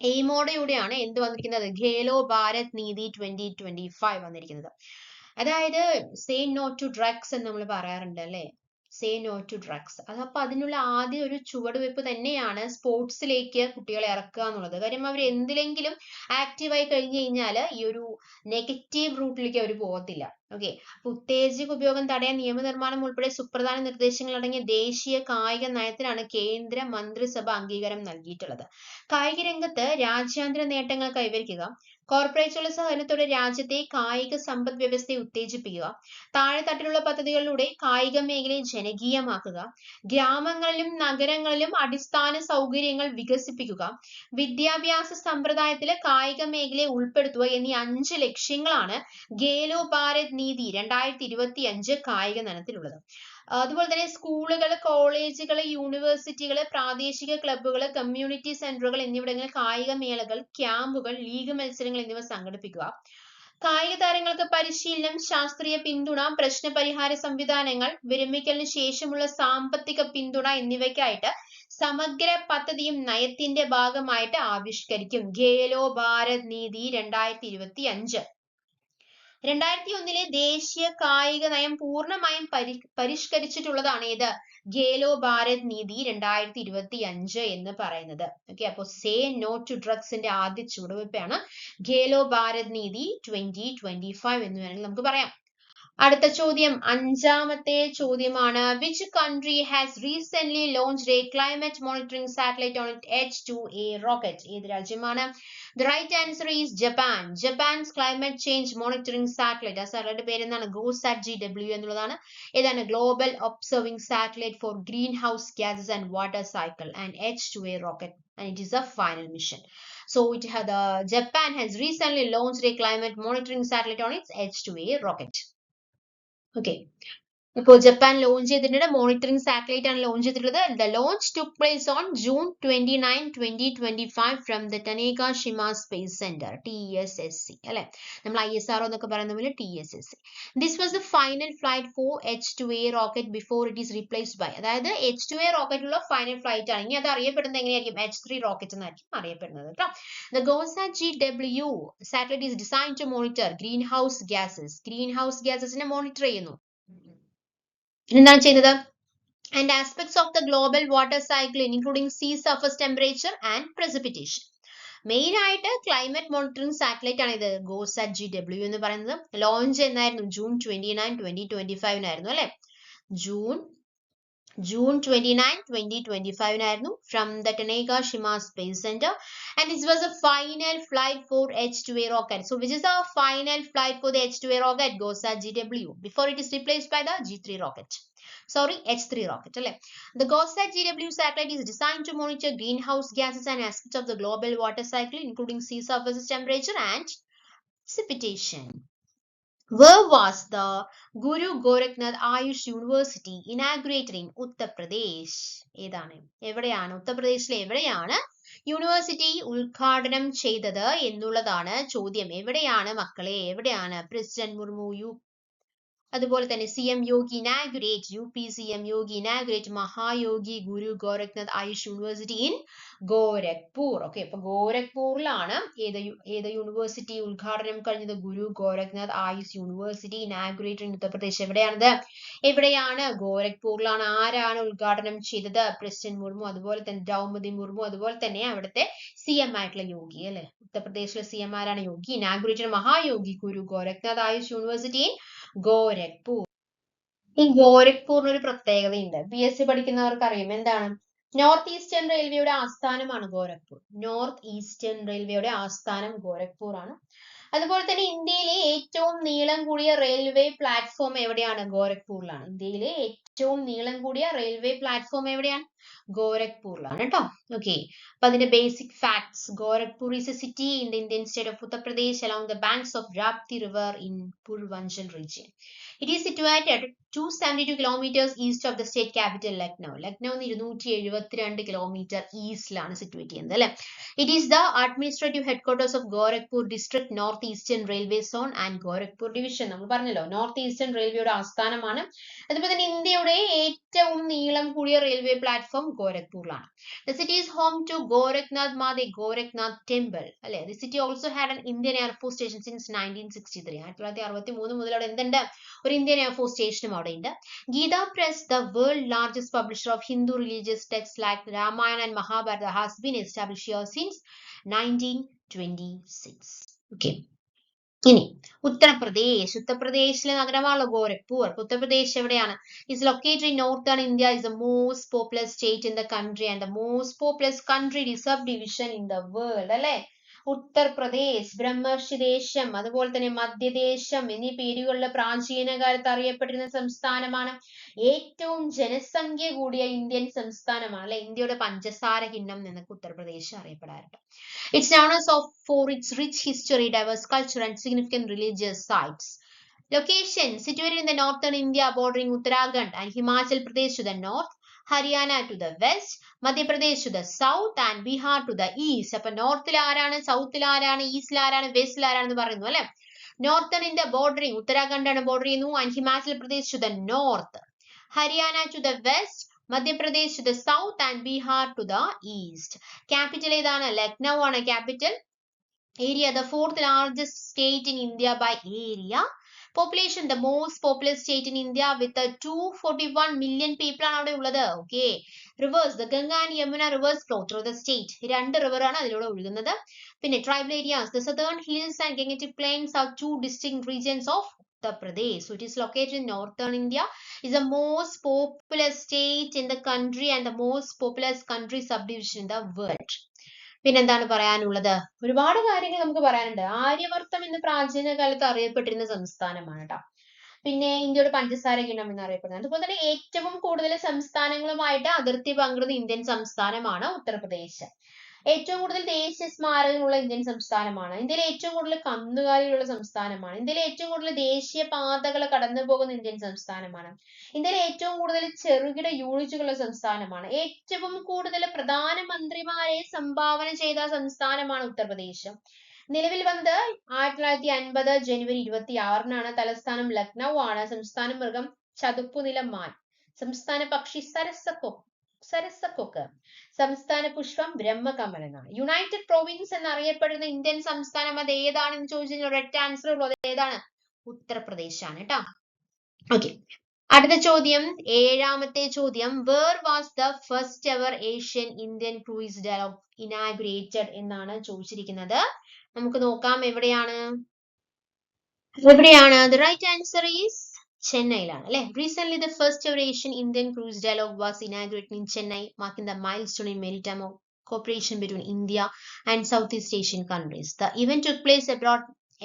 A: എയിമോടെയാണ് എന്ത് വന്നിരിക്കുന്നത്? ഖേലോ ഭാരത് നീതി 2025 വന്നിരിക്കുന്നത്. അതായത് സേ നോ ടു ഡ്രഗ്സ് എന്ന് നമ്മൾ പറയാറുണ്ട് അല്ലെ? Say no to drugs. അതപ്പോ അതിനുള്ള ആദ്യ ഒരു ചുവടുവെപ്പ് തന്നെയാണ് സ്പോർട്സിലേക്ക് കുട്ടികളെ ഇറക്കുക എന്നുള്ളത്. കാര്യം അവർ എന്തിലെങ്കിലും ആക്റ്റീവായി കഴിഞ്ഞു കഴിഞ്ഞാൽ ഈ ഒരു നെഗറ്റീവ് റൂട്ടിലേക്ക് അവർ പോകത്തില്ല. ഓക്കെ. ഉത്തേജക ഉപയോഗം തടയാൻ നിയമനിർമ്മാണം ഉൾപ്പെടെ സുപ്രധാന നിർദ്ദേശങ്ങൾ അടങ്ങിയ ദേശീയ കായിക നയത്തിനാണ് കേന്ദ്ര മന്ത്രിസഭ അംഗീകാരം നൽകിയിട്ടുള്ളത്. കായിക രംഗത്ത് രാജ്യാന്തര നേട്ടങ്ങൾ കൈവരിക്കുക, കോർപ്പറേറ്റുകളുടെ സഹകരണത്തോടെ രാജ്യത്തെ കായിക സമ്പദ് വ്യവസ്ഥയെ ഉത്തേജിപ്പിക്കുക, താഴെത്തട്ടിലുള്ള പദ്ധതികളിലൂടെ കായിക മേഖലയെ ജനകീയമാക്കുക, ഗ്രാമങ്ങളിലും നഗരങ്ങളിലും അടിസ്ഥാന സൗകര്യങ്ങൾ വികസിപ്പിക്കുക, വിദ്യാഭ്യാസ സമ്പ്രദായത്തിലെ കായിക മേഖലയെ ഉൾപ്പെടുത്തുക എന്നീ 5 ലക്ഷ്യങ്ങളാണ് ഖേലോ ഭാരത് നീതി 2025 കായിക നയത്തിലുള്ളത്. അതുപോലെ തന്നെ സ്കൂളുകൾ, കോളേജുകൾ, യൂണിവേഴ്സിറ്റികൾ, പ്രാദേശിക ക്ലബ്ബുകൾ, കമ്മ്യൂണിറ്റി സെന്ററുകൾ എന്നിവിടങ്ങളിൽ കായിക മേളകൾ, ക്യാമ്പുകൾ, ലീഗ് മത്സരങ്ങൾ എന്നിവ സംഘടിപ്പിക്കുക. കായിക താരങ്ങൾക്ക് പരിശീലനം, ശാസ്ത്രീയ പിന്തുണ, പ്രശ്നപരിഹാര സംവിധാനങ്ങൾ, വിരമിക്കലിന് ശേഷമുള്ള സാമ്പത്തിക പിന്തുണ എന്നിവയ്ക്കായിട്ട് സമഗ്ര പദ്ധതിയും നയത്തിന്റെ ഭാഗമായിട്ട് ആവിഷ്കരിക്കും. ഖേലോ ഭാരത് നീതി 2025. 2001 ദേശീയ കായിക നയം പൂർണ്ണമായും പരിഷ്കരിച്ചിട്ടുള്ളതാണ് ഏത്? ഖേലോ ഭാരത് നീതി 2025 എന്ന് പറയുന്നത്. ഓക്കെ, അപ്പൊ സേ നോ ടു ഡ്രഗ്സിന്റെ ആദ്യ ചുവടുവയ്പ്പാണ് ഖേലോ ഭാരത് നീതി 2025 എന്ന് വേണമെങ്കിൽ നമുക്ക് പറയാം. അടുത്ത ചോദ്യം, അഞ്ചാമത്തെ ചോദ്യമാണ്. Which country has recently launched a climate monitoring satellite on its H2A rocket? ഏത് രാജ്യമാണ്? The right answer is Japan. Japan's climate change monitoring satellite. ആ സാറ്റലൈറ്റ് പേര് എന്താണ്? GOSAT-GW എന്നുള്ളതാണ്. ഏതാണ്? Global Observing Satellite for Greenhouse Gases and Water Cycle and H2A rocket. And it is a final mission. So Japan has recently launched a climate monitoring satellite on its H2A rocket. Okay. ഇപ്പോൾ Japan launch ചെയ്തിട്ടുണ്ട്, monitoring satellite ആണ് launch ചെയ്തിട്ടുള്ളത്. The launch took place on June 29, 2025 from the Tanegashima space centre, TSSC അല്ലെ, നമ്മൾ ISRO എന്നൊക്കെ പറയുന്ന പോലെ TSSC. This was the final flight for H2A rocket before it is replaced by, അതായത് H2A റോക്കറ്റിലുള്ള final flight ആണ്. ഇനി അത് അറിയപ്പെടുന്നത് എങ്ങനെയായിരിക്കും? H3 റോക്കറ്റ് എന്നായിരിക്കും അറിയപ്പെടുന്നത് കേട്ടോ. The GOSAT-GW satellite is design to monitor greenhouse ഗ്യാസസിനെ മോണിറ്റർ ചെയ്യുന്നു. എന്താണ് ചെയ്യുന്നത്? And aspects of the global water cycle including sea surface temperature and precipitation. Main ആയിട്ട് ക്ലൈമറ്റ് മോണിറ്ററിംഗ് സാറ്റലൈറ്റ് ആണ് ഇത് GOSAT-GW എന്ന് പറയുന്നത്. ലോഞ്ച് എന്നായിരുന്നു? June 29, 2025 അല്ലെ, June 29, 2025 from the Tanegashima Space Center, and this was a final flight for H2A rocket. So which is the final flight for the H2A rocket? GOSAT-GW before it is replaced by the G3 rocket. Sorry, H3 rocket. The GOSAT-GW satellite is designed to monitor greenhouse gases and aspects of the global water cycle including sea surface temperature and precipitation. Where was the Guru Gorakhnath Ayush University inaugurated in Uttar Pradesh? ഏതാണ്? എവിടെയാണ്? ഉത്തർപ്രദേശിലെ എവിടെയാണ് university ഉദ്ഘാടനം ചെയ്തത് എന്നുള്ളതാണ് ചോദ്യം. എവിടെയാണ് മക്കളെ? എവിടെയാണ്? പ്രസിഡന്റ് മുർമു അതുപോലെ തന്നെ CM Yogi inaugurate, UP CM Yogi inaugurate Mahayogi Guru Gorakhnath AYUSH university in Gorakhpur. Okay, അപ്പൊ ഗോരഖ്പൂരിലാണ് ഏത് യൂണിവേഴ്സിറ്റി ഉദ്ഘാടനം കഴിഞ്ഞത്? Guru Gorakhnath AYUSH university inaugurate in Uttar Pradesh. എവിടെയാണ്? ഗോരഖ്പൂരിലാണ്. ആരാണ് ഉദ്ഘാടനം ചെയ്തത്? പ്രസിഡന്റ് മുർമു, അതുപോലെ തന്നെ ദ്രൗപദി മുർമു, അതുപോലെ തന്നെ അവിടുത്തെ CM ആയിട്ടുള്ള യോഗി അല്ലെ, ഉത്തർപ്രദേശിലെ CM ആരാണ്? Yogi. Inaugurated Mahayogi Guru Gorakhnath AYUSH university in Gorakhpur. ഈ ഗോരഖ്പൂറിന് ഒരു പ്രത്യേകതയുണ്ട്. PSC പഠിക്കുന്നവർക്ക് അറിയും. എന്താണ്? നോർത്ത് ഈസ്റ്റേൺ റെയിൽവേയുടെ ആസ്ഥാനമാണ് ഗോരഖ്പൂർ. നോർത്ത് ഈസ്റ്റേൺ റെയിൽവേയുടെ ആസ്ഥാനം ഗോരഖ്പൂർ ആണ്. അതുപോലെ തന്നെ ഇന്ത്യയിലെ ഏറ്റവും നീളം കൂടിയ റെയിൽവേ പ്ലാറ്റ്ഫോം എവിടെയാണ്? ഗോരഖ്പൂരിലാണ്. ഇന്ത്യയിലെ ഏറ്റവും നീളം കൂടിയ റെയിൽവേ പ്ലാറ്റ്ഫോം എവിടെയാണ്? ഗോരഖ്പൂരിലാണ് കേട്ടോ. ഓക്കെ, അപ്പൊ അതിന്റെ basic facts. Gorakhpur is a city in the Indian state of Uttar Pradesh along the banks of Rapti river in Purvanchal region. It is situated 272 kilometers east of the state capital Lucknow. Lucknow 272 kilometer eastലാണ് situate ചെയ്യുന്നത് അല്ലെ. It is the administrative headquarters of Gorakhpur district, North Eastern Railway Zone and Gorakhpur division. നമ്മൾ പറഞ്ഞല്ലോ, north eastern റെയിൽവേയുടെ ആസ്ഥാനമാണ്. അതുപോലെ തന്നെ ഇന്ത്യയുടെ ഏറ്റവും നീളം കൂടിയ റെയിൽവേ പ്ലാറ്റ്ഫോം ഗോരഖ്പൂരിലാണ്. The city is home to Gorakhnath Mahadev Gorakhnath Temple അല്ലെ. The city also had an Indian Air Force station since 1963. 1963 മുതൽ അവിടെ എന്തുണ്ട്? ഒരു ഇന്ത്യൻ എയർഫോഴ്സ് സ്റ്റേഷനും അവിടെ ഉണ്ട്. Geeta press, the world largest publisher of Hindu religious texts like Ramayana and Mahabharata, has been established here since 1926. Okay. ഇനി ഉത്തർപ്രദേശിലെ നഗരമാണല്ലോ ഗോരഖ്പൂർ. ഉത്തർപ്രദേശ് എവിടെയാണ്? is located in northern India, is the most populous state in the country and the most populous country subdivision in the world അല്ലെ. ഉത്തർപ്രദേശ് ബ്രഹ്മർഷി ദേശം, അതുപോലെ തന്നെ മധ്യദേശം എന്നീ പേരുകളിൽ പ്രാചീന കാലത്ത് അറിയപ്പെട്ടിരുന്ന സംസ്ഥാനമാണ്. ഏറ്റവും ജനസംഖ്യ കൂടിയ ഇന്ത്യൻ സംസ്ഥാനമാണ് അല്ലെ. ഇന്ത്യയുടെ പഞ്ചസാര കിണ്ണം എന്നൊക്കെ Uttar Pradesh അറിയപ്പെടാറുണ്ട്. It's known for its rich history, diverse culture and significant religious sites. Location situated in the northern India bordering Uttarakhand and Himachal Pradesh to the north, Haryana to the west, Madhya Pradesh to the south and Bihar to the east. അപ്പൊ നോർത്തിൽ ആരാണ്? സൗത്തിൽ ആരാണ്? ഈസ്റ്റിൽ ആരാണ്? വെസ്റ്റിൽ ആരാണെന്ന് പറയുന്നു അല്ലെ. Northern India bordering Uttarakhand ആണ് border ചെയ്യുന്നു. And Himachal Pradesh to the north, Haryana to the west, Madhya Pradesh to the south and Bihar to the east. Capital ഏതാണ്? ലക്നൗ ആണ് capital. Area, the fourth largest state in India by area. Population, the most populous state in India with 241 million people ആണ് അവിടെ ഉള്ളത്. Okay. Rivers, the Ganga and Yamuna rivers flow through the state. രണ്ട് river ആണ് അതിലൂടെ ഒഴുകുന്നത്. പിന്നെ tribal areas, the southern hills and Gangetic plains are two distinct regions of Uttar Pradesh. So it is located in northern India. Is the most populous state in the country and the most populous country subdivision in the world. പിന്നെന്താണ് പറയാനുള്ളത്? ഒരുപാട് കാര്യങ്ങൾ നമുക്ക് പറയാനുണ്ട്. ആര്യവർത്തം എന്ന് പ്രാചീന കാലത്ത് അറിയപ്പെട്ടിരുന്ന സംസ്ഥാനമാണ് കേട്ടോ. പിന്നെ ഇന്ത്യയുടെ പഞ്ചസാര കിണ്ണം എന്നറിയപ്പെടുന്നത്. അതുപോലെ തന്നെ ഏറ്റവും കൂടുതൽ സംസ്ഥാനങ്ങളുമായിട്ട് അതിർത്തി പങ്കിടുന്ന ഇന്ത്യൻ സംസ്ഥാനമാണ് ഉത്തർപ്രദേശ്. ഏറ്റവും കൂടുതൽ ദേശീയ സ്മാരകങ്ങളുള്ള ഇന്ത്യൻ സംസ്ഥാനമാണ്. ഇന്ത്യയിലെ ഏറ്റവും കൂടുതൽ കന്നുകാലികളുള്ള സംസ്ഥാനമാണ്. ഇന്ത്യയിലെ ഏറ്റവും കൂടുതൽ ദേശീയ പാതകൾ കടന്നു പോകുന്ന ഇന്ത്യൻ സംസ്ഥാനമാണ്. ഇന്ത്യയിലെ ഏറ്റവും കൂടുതൽ ചെറുകിട യൂണിറ്റുകളുള്ള സംസ്ഥാനമാണ്. ഏറ്റവും കൂടുതൽ പ്രധാനമന്ത്രിമാരെ സംഭാവന ചെയ്ത സംസ്ഥാനമാണ് ഉത്തർപ്രദേശ്. നിലവിൽ വന്നത് 1950 ജനുവരി 26-നാണ്. തലസ്ഥാനം ലക്നൗ ആണ്. സംസ്ഥാന മൃഗം ചതുപ്പുനില മാൻ. സംസ്ഥാന പക്ഷി സരസക്കൊക്ക്. സംസ്ഥാന പുഷ്പം ബ്രഹ്മകമലനാണ്. യുണൈറ്റഡ് പ്രൊവിൻസ് എന്നറിയപ്പെടുന്ന ഇന്ത്യൻ സംസ്ഥാനം അത് ഏതാണെന്ന് ചോദിച്ചാൽ റെഡ് ആൻസർ ഉള്ളത് ഏതാണ്? ഉത്തർപ്രദേശ് ആണ് കേട്ടോ. ഓക്കെ, അടുത്ത ചോദ്യം, ഏഴാമത്തെ ചോദ്യം, where was the first ever Asian Indian cruise dialogue inaugurated എന്നാണ് ചോദിച്ചിരിക്കുന്നത്. നമുക്ക് നോക്കാം എവിടെയാണ്. The right answer is ചെന്നൈയിലാണ് അല്ലെ. Recently the first ever Asian Indian cruise dialogue was inaugurated in Chennai, marking the milestone in maritime cooperation between India and Southeast Asian countries. The event took place abroad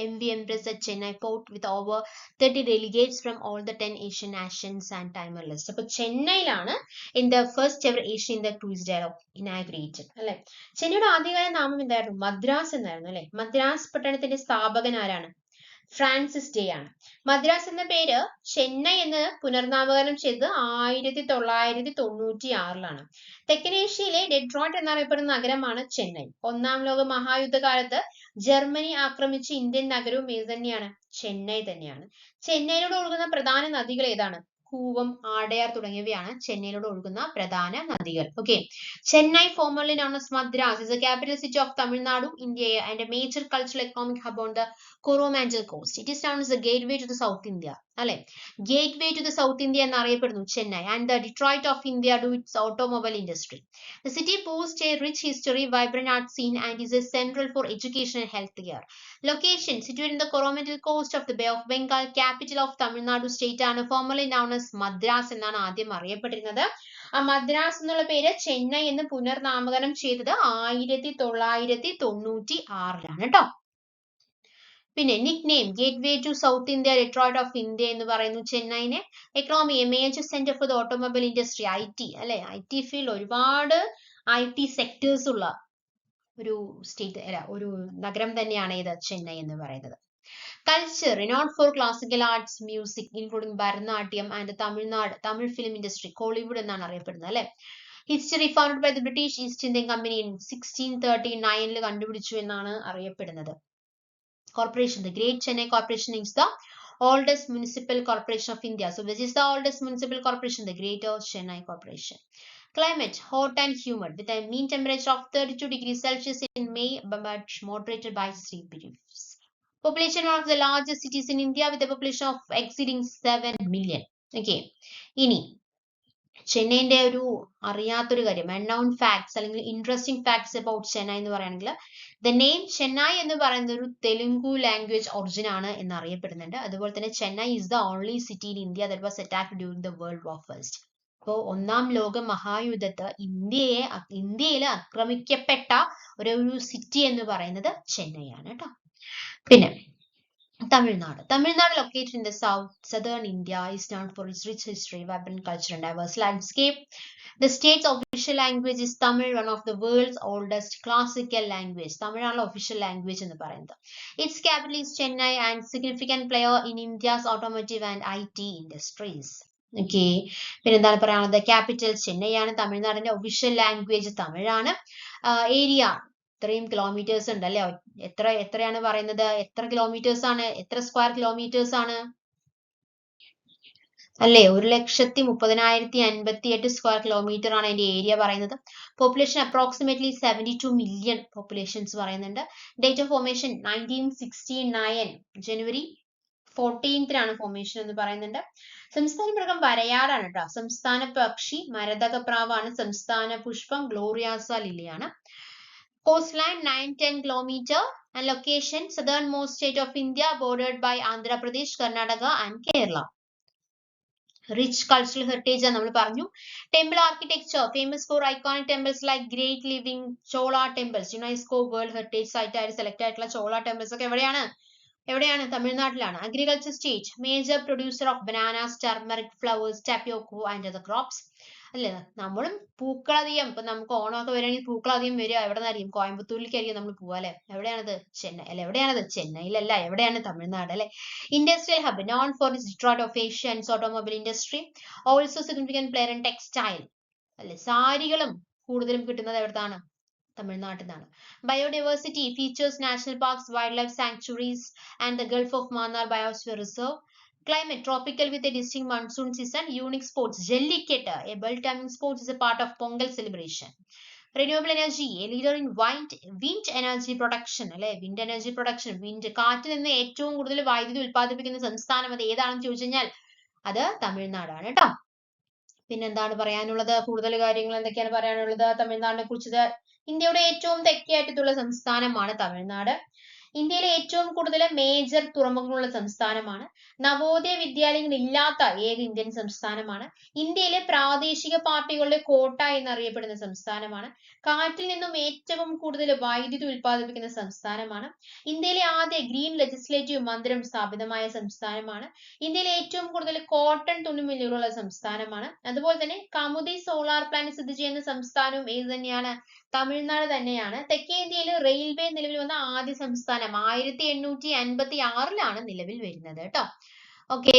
A: MV Empress at Chennai port with over 30 delegates from all the 10 Asian nations and timer list. അപ്പോൾ ചെന്നൈയിലാണ് in the first ever Asian Indian cruise dialogue inaugurated അല്ലെ. ചെന്നൈയുടെ ആദ്യകാല നാമം എന്തായിരുന്നു? മദ്രാസ് എന്നായിരുന്നു അല്ലെ. മദ്രാസ് പട്ടണത്തിന്റെ സ്ഥാപകൻ ആരാണ്? ഫ്രാൻസിസ് ഡേ ആണ്. മദ്രാസ് എന്ന പേര് ചെന്നൈ എന്ന് പുനർനാമകരണം ചെയ്തത് 1996-ലാണ്. തെക്കനേഷ്യയിലെ ഡെട്രോയിറ്റ് എന്നറിയപ്പെടുന്ന നഗരമാണ് ചെന്നൈ. ഒന്നാം ലോക മഹായുദ്ധകാലത്ത് ജർമ്മനി ആക്രമിച്ച ഇന്ത്യൻ നഗരവും ഏത് തന്നെയാണ്? ചെന്നൈ തന്നെയാണ്. ചെന്നൈയിലൂടെ ഒഴുകുന്ന പ്രധാന നദികൾ ഏതാണ്? കൂവം, ആടയാർ തുടങ്ങിയവയാണ് ചെന്നൈയിലൂടെ ഒഴുകുന്ന പ്രധാന നദികൾ. Okay, Chennai formerly known as Madras is the capital city of Tamil Nadu, India, and a major cultural economic hub on the Coromandel coast. It is known as the gateway to the South India. അല്ലെ, gateway to the South India എന്നറിയപ്പെടുന്നു Chennai. And the Detroit of India due its automobile industry. The city boasts a rich history, vibrant art scene, and is a central for education and healthcare. Location situated in the Coromandel coast of the Bay of Bengal, capital of Tamil Nadu state ആണ് formerly known as Madras എന്നാണ് ആദ്യം അറിയപ്പെട്ടിരുന്നത്. ആ മദ്രാസ് എന്നുള്ള പേര് ചെന്നൈ എന്ന് പുനർനാമകരണം ചെയ്തത് 1996-ലാണ് കേട്ടോ. പിന്നെ nickname gateway to South India, Detroit of India എന്ന് പറയുന്നു ചെന്നൈനെ. Economy, a major centre for the automobile industry, IT അല്ലെ. IT ഫീൽഡ് ഒരുപാട് IT സെക്ടേഴ്സ് ഉള്ള ഒരു സ്റ്റേറ്റ് അല്ല ഒരു നഗരം തന്നെയാണ് ഇത് ചെന്നൈ എന്ന് പറയുന്നത്. Culture, renowned for classical arts, music including Bharatanatyam and Tamil film industry, Kollywood എന്നാണ് അറിയപ്പെടുന്നത് അല്ലെ. History, founded by the British East Indian Company in 1639 കണ്ടുപിടിച്ചു എന്നാണ് അറിയപ്പെടുന്നത്. Corporation, the Great Chennai Corporation is the oldest municipal corporation of India. So which is the oldest municipal corporation? The Greater Chennai Corporation. Climate, hot and humid with a mean temperature of 32 degrees Celsius in May but moderated by sea breeze. Population, one of the largest cities in India with a population of exceeding 7 million. Okay, ഇനി ചെന്നൈന്റെ ഒരു അറിയാത്തൊരു കാര്യം, unknown facts അല്ലെങ്കിൽ interesting facts about Chennai എന്ന് പറയുകയാണെങ്കിൽ, the name Chennai എന്ന് പറയുന്നത് ഒരു തെലുങ്കു ലാംഗ്വേജ് ഒറിജിൻ ആണ് എന്ന് അറിയപ്പെടുന്നുണ്ട്. അതുപോലെ തന്നെ Chennai is the only city in India that was attacked during the world war first. അപ്പോൾ ഒന്നാം ലോക മഹായുദ്ധത്ത് ഇന്ത്യയിൽ ആക്രമിക്കപ്പെട്ട ഒരു സിറ്റി എന്ന് പറയുന്നത് ചെന്നൈ ആണ് കേട്ടോ. പിന്നെ Tamil Nadu located in the southern India is known for its rich history, vibrant culture and diverse landscape. The state's official language is Tamil, one of the world's oldest classical language. Tamil ആണ് official language എന്ന് പറയുന്നത്. Its capital is Chennai and significant player in India's automotive and IT industries. Okay, പിന്നെ എന്താണ് പറയാനുള്ളത്? Capital Chennai ആണ്. തമിഴ്നാടിന്റെ official language തമിഴാണ്. Area ഇത്രയും kilometres ഉണ്ട് അല്ലെ. എത്രയാണ് പറയുന്നത്? എത്ര കിലോമീറ്റേഴ്സ് ആണ്? എത്ര സ്ക്വയർ കിലോമീറ്റേഴ്സ് ആണ്? അല്ലേ? 1,30,3058 സ്ക്വയർ കിലോമീറ്റർ ആണ് അതിന്റെ ഏരിയ പറയുന്നത്. പോപ്പുലേഷൻ അപ്രോക്സിമേറ്റ്ലി 72 മില്യൺ പോപ്പുലേഷൻസ് പറയുന്നുണ്ട്. Date of formation 1969 January 14th formation എന്ന് പറയുന്നുണ്ട്. സംസ്ഥാന മൃഗം വരയാടാണ് കേട്ടോ. സംസ്ഥാന പക്ഷി മരതകപ്രാവാണ്. സംസ്ഥാന പുഷ്പം ഗ്ലോറിയാസ ലില്ലിയാണ്. Coastline 9-10 kilometer and location southernmost state of India bordered by Andhra Pradesh, Karnataka and Kerala. Rich cultural heritage നമ്മൾ പറഞ്ഞു. Temple architecture famous for iconic temples like great living Chola temples. UNESCO world heritage site ആയിട്ട് select ആയിട്ടുള്ള Chola temples ഒക്കെ എവിടെയാണ്? തമിഴ്നാട്ടിലാണ്. Agriculture state major producer of bananas, turmeric, flowers, tapioca and other crops. അല്ലേ? നമ്മളും പൂക്കളധികം ഇപ്പൊ നമുക്ക് ഓണമൊക്കെ വരികയാണെങ്കിൽ പൂക്കളധികം വരിക എവിടെ നിന്നായിരിക്കും? കോയമ്പത്തൂരിലേക്കായിരിക്കും നമ്മൾ പോവുക അല്ലെ? എവിടെയാണത്? ചെന്നൈ അല്ലെ? എവിടെയാണത്? ചെന്നൈയിലല്ല, എവിടെയാണ്? തമിഴ്നാട് അല്ലെ? Industrial hub known for it's Detroit of Asia and automobile industry, also significant player in textile. അല്ലെ? സാരികളും കൂടുതലും കിട്ടുന്നത് എവിടുന്നാണ്? തമിഴ്നാട്ടിൽ നിന്നാണ്. Biodiversity features national parks, wild life sanctuaries and the Gulf of Mannar biosphere reserve. Climate tropical with a distinct monsoon season. Unique sports jallikettu, a bell-timing sports, is a part of Pongal celebration. Renewable energy, a leader in wind energy production. അല്ലെ? Wind energy production, wind കാറ്റിൽ നിന്ന് ഏറ്റവും കൂടുതൽ വൈദ്യുതി ഉൽപ്പാദിപ്പിക്കുന്ന സംസ്ഥാനം അത് ഏതാണെന്ന് ചോദിച്ചു കഴിഞ്ഞാൽ അത് തമിഴ്നാടാണ് കേട്ടോ. പിന്നെന്താണ് പറയാനുള്ളത്? കൂടുതൽ കാര്യങ്ങൾ എന്തൊക്കെയാണ് പറയാനുള്ളത് തമിഴ്നാടിനെ കുറിച്ച്? ഇന്ത്യയുടെ ഏറ്റവും തെക്കേയറ്റത്തുള്ള സംസ്ഥാനമാണ് തമിഴ്നാട്. ഇന്ത്യയിലെ ഏറ്റവും കൂടുതൽ മേജർ തുറമുഖങ്ങളുള്ള സംസ്ഥാനമാണ്. നവോദയ വിദ്യാലയങ്ങൾ ഇല്ലാത്ത ഏക ഇന്ത്യൻ സംസ്ഥാനമാണ്. ഇന്ത്യയിലെ പ്രാദേശിക പാർട്ടികളുടെ കോട്ട എന്നറിയപ്പെടുന്ന സംസ്ഥാനമാണ്. കാറ്റിൽ നിന്നും ഏറ്റവും കൂടുതൽ വൈദ്യുതി ഉൽപ്പാദിപ്പിക്കുന്ന സംസ്ഥാനമാണ്. ഇന്ത്യയിലെ ആദ്യ ഗ്രീൻ ലെജിസ്ലേറ്റീവ് മന്ദിരം സ്ഥാപിതമായ സംസ്ഥാനമാണ്. ഇന്ത്യയിലെ ഏറ്റവും കൂടുതൽ കോട്ടൺ തുണിമില്ലുകളുള്ള സംസ്ഥാനമാണ്. അതുപോലെ തന്നെ കമുദി സോളാർ പ്ലാന്റ് സ്ഥിതി ചെയ്യുന്ന സംസ്ഥാനവും ഏത് തന്നെയാണ്? തമിഴ്നാട് തന്നെയാണ്. തെക്കേ ഇന്ത്യയിൽ റെയിൽവേ നിലവിൽ വന്ന ആദ്യ സംസ്ഥാനം 1856 നിലവിൽ വരുന്നത് കേട്ടോ. ഓക്കെ,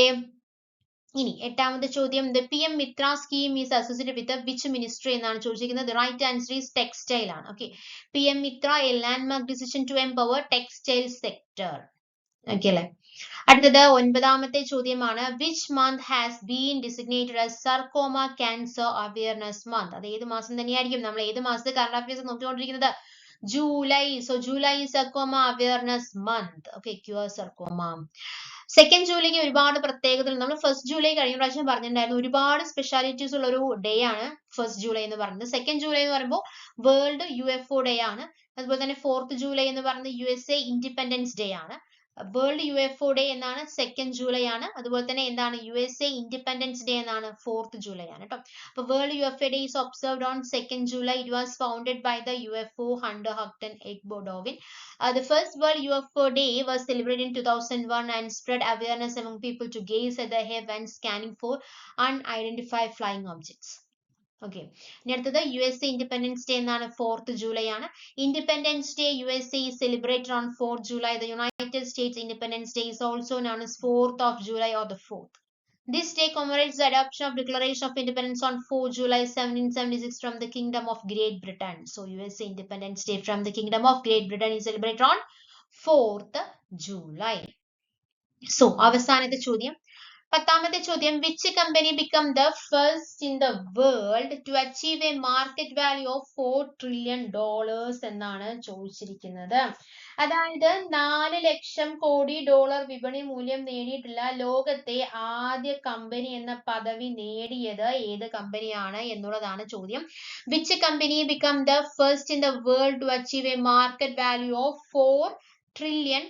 A: ഇനി എട്ടാമത്തെ ചോദ്യം, the PM Mitra scheme is associated with which ministry എന്നാണ് ചോദിച്ചിരിക്കുന്നത്. റൈറ്റ് ആൻസർ ഈസ് ടെക്സ്റ്റൈൽ ആണ്. Okay, PM Mitra a landmark decision to empower textile sector. Okay അല്ലെ? അടുത്തത് ഒൻപതാമത്തെ ചോദ്യമാണ്, which month has been designated as sarcoma cancer awareness month. അത് ഏത് മാസം തന്നെയായിരിക്കും? നമ്മൾ ഏത് മാസത്തെ കറണ്ട് അഫയേഴ്സ് നോക്കിക്കൊണ്ടിരിക്കുന്നത്? July. So July sarcoma awareness month. Okay, cure sarcoma. Second ജൂലൈക്ക് ഒരുപാട് പ്രത്യേകതകൾ. നമ്മൾ ഫസ്റ്റ് ജൂലൈ കഴിഞ്ഞ പ്രാവശ്യം പറഞ്ഞിട്ടുണ്ടായിരുന്നു. ഒരുപാട് സ്പെഷ്യാലിറ്റീസ് ഉള്ള ഒരു ഡേ ആണ് ഫസ്റ്റ് ജൂലൈ എന്ന് പറയുന്നത്. സെക്കൻഡ് ജൂലൈ എന്ന് പറയുമ്പോൾ വേൾഡ് UFO ഡേ ആണ്. അതുപോലെ തന്നെ 4th ജൂലൈ എന്ന് പറയുന്നത് USA ഇൻഡിപെൻഡൻസ് ഡേ ആണ്. വേൾഡ് UFO ഡേ എന്നാണ് സെക്കൻഡ് ജൂലൈ ആണ്. അതുപോലെ തന്നെ എന്താണ്? USA ഇൻഡിപെൻഡൻസ് ഡേ എന്നാണ് 4th ജൂലൈ ആണ് കേട്ടോ. അപ്പൊ world UFO day is observed on 2nd July. It was founded by the UFO hunter Houghton Dobbin. The first World UFO Day was celebrated in 2001 and spread awareness among people to gaze at the heavens scanning for unidentified flying objects. Okay, ഇനി അടുത്തത് USA independence day എന്നാണ് 4th July ആണ്. Independence day USA is celebrated on 4th July. The United States Independence Day is also known as 4th of July or the 4th. This day commemorates the adoption of Declaration of Independence on 4th July 1776 from the Kingdom of Great Britain. So USA Independence Day from the Kingdom of Great Britain is celebrated on 4th July. So അവസാനത്തെ ചോദ്യം, പത്താമത്തെ ചോദ്യം, which company become the first in the world to achieve a market value of $4 trillion എന്നാണ് ചോദിച്ചിരിക്കുന്നത്. അതായത് 4 lakh crore dollar വിപണി മൂല്യം നേടിയിട്ടുള്ള ലോകത്തെ ആദ്യ കമ്പനി എന്ന പദവി നേടിയത് ഏത് കമ്പനിയാണ് എന്നുള്ളതാണ് ചോദ്യം. Which company become the first in the world to achieve a market value of $4 trillion?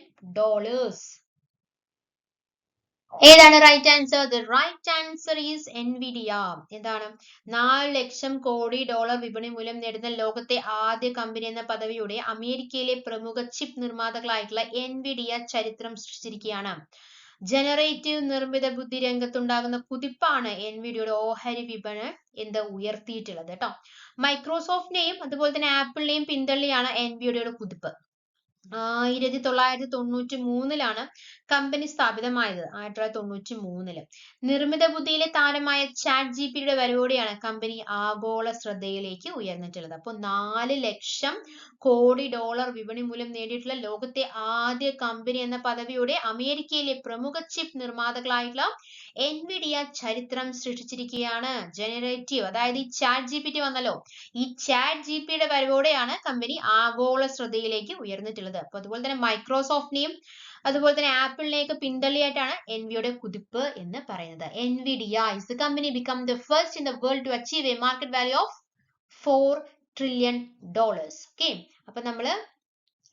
A: ഏതാണ് right answer? The right answer is NVIDIA. എന്താണ്? 4 ലക്ഷം കോടി ഡോളർ വിപണി മൂല്യം നേടുന്ന ലോകത്തെ ആദ്യ കമ്പനി എന്ന പദവിയോടെ അമേരിക്കയിലെ പ്രമുഖ ചിപ്പ് നിർമ്മാതാക്കളായിട്ടുള്ള NVIDIA ചരിത്രം സൃഷ്ടിച്ചിരിക്കുകയാണ്. ജനറേറ്റീവ് നിർമ്മിത ബുദ്ധി രംഗത്തുണ്ടാകുന്ന കുതിപ്പാണ് NVIDIAയുടെ ഓഹരി വിപണി ഉയർത്തിയിട്ടുള്ളത് കേട്ടോ. മൈക്രോസോഫ്റ്റിനെയും അതുപോലെ തന്നെ ആപ്പിളിനെയും പിന്തള്ളിയാണ് NVIDIAയുടെ കുതിപ്പ്. 1993 കമ്പനി സ്ഥാപിതമായത്. 1993. നിർമ്മിത ബുദ്ധിയിലെ താരമായ ചാറ്റ് ജിപിയുടെ വരവോടെയാണ് കമ്പനി ആഗോള ശ്രദ്ധയിലേക്ക് ഉയർന്നിട്ടുള്ളത്. അപ്പോൾ 4 ലക്ഷം കോടി ഡോളർ വിപണി മൂല്യം നേടിയിട്ടുള്ള ലോകത്തെ ആദ്യ കമ്പനി എന്ന പദവിയോടെ അമേരിക്കയിലെ പ്രമുഖ ചിപ്പ് നിർമ്മാതാക്കളായിട്ടുള്ള എൻവിഡിയ ചരിത്രം സൃഷ്ടിച്ചിരിക്കുകയാണ്. ജനറേറ്റീവ്, അതായത് ഈ ചാറ്റ് ജിപിടി വന്നല്ലോ, ഈ ചാറ്റ് ജിപിയുടെ വരവോടെയാണ് കമ്പനി ആഗോള ശ്രദ്ധയിലേക്ക് ഉയർന്നിട്ടുള്ളത്. അപ്പൊ അതുപോലെ തന്നെ മൈക്രോസോഫ്റ്റിനെയും അതുപോലെ തന്നെ ആപ്പിളിനെയൊക്കെ പിന്തള്ളിയായിട്ടാണ് എൻവിയുടെ കുതിപ്പ് എന്ന് പറയുന്നത്. Nvidia is the company become the first in the world to achieve a market value of $4 trillion. Okay, അപ്പൊ നമ്മള്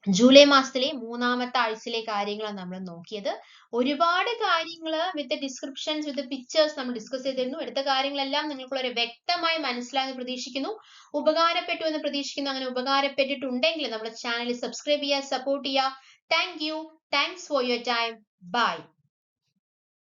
A: ജൂലൈ മാസത്തിലെ 3-ാമത്തെ ആഴ്ചയിലെ കാര്യങ്ങളാണ് നമ്മൾ നോക്കിയത്. ഒരുപാട് കാര്യങ്ങള് വിത്ത് ഡിസ്ക്രിപ്ഷൻസ് വിത്ത് പിക്ചേഴ്സ് നമ്മൾ ഡിസ്കസ് ചെയ്തിരുന്നു. എടുത്ത കാര്യങ്ങളെല്ലാം നിങ്ങൾക്ക് വളരെ വ്യക്തമായി മനസ്സിലായെന്ന് പ്രതീക്ഷിക്കുന്നു, ഉപകാരപ്പെട്ടു എന്ന് പ്രതീക്ഷിക്കുന്നു. അങ്ങനെ ഉപകാരപ്പെട്ടിട്ടുണ്ടെങ്കിൽ നമ്മുടെ ചാനൽ സബ്സ്ക്രൈബ് ചെയ്യുക, സപ്പോർട്ട് ചെയ്യുക. Thank you, thanks for your time, by.